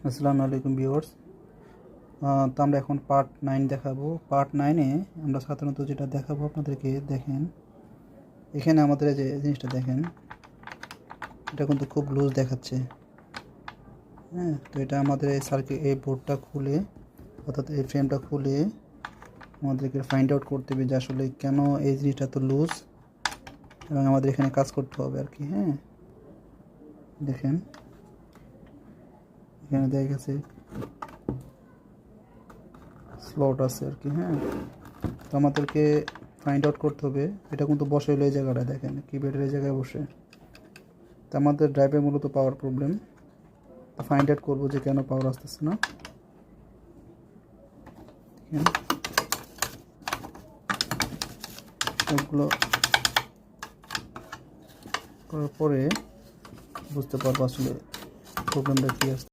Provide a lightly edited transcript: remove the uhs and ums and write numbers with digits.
আসসালামু আলাইকুম ভিউয়ার্স। তো আমরা এখন পার্ট 9 দেখাবো। পার্ট 9-এ আমরা সাধারণত যেটা দেখাবো আপনাদেরকে, দেখেন এখানে আমাদের যে জিনিসটা দেখেন, এটা কিন্তু খুব লুজ দেখাচ্ছে। হ্যাঁ, তো এটা আমাদের এই বোর্ডটা খুলে, অর্থাৎ এই ফ্রেমটা খুলে আমাদেরকে ফাইন্ড আউট করতে হবে যে আসলে কেন এই জিনিসটা তো লুজ, এবং আমাদের এখানে কাজ করতে হবে আর কি। হ্যাঁ, দেখেন এখানে দেখা গেছে স্লট আছে আর কি। হ্যাঁ, তো আমাদেরকে ফাইন্ড আউট করতে হবে এটা কিন্তু বসে হলো এই জায়গাটা, দেখেন কিবোর্ডের এই জায়গায় বসে। তো আমাদের ড্রাইভে মূলত পাওয়ার প্রবলেম। তো ফাইন্ড আউট করবো যে কেন পাওয়ার আসতেছে না। সবগুলো করার পরে বুঝতে পারবো আসলে প্রবলেমটা কী আসছে।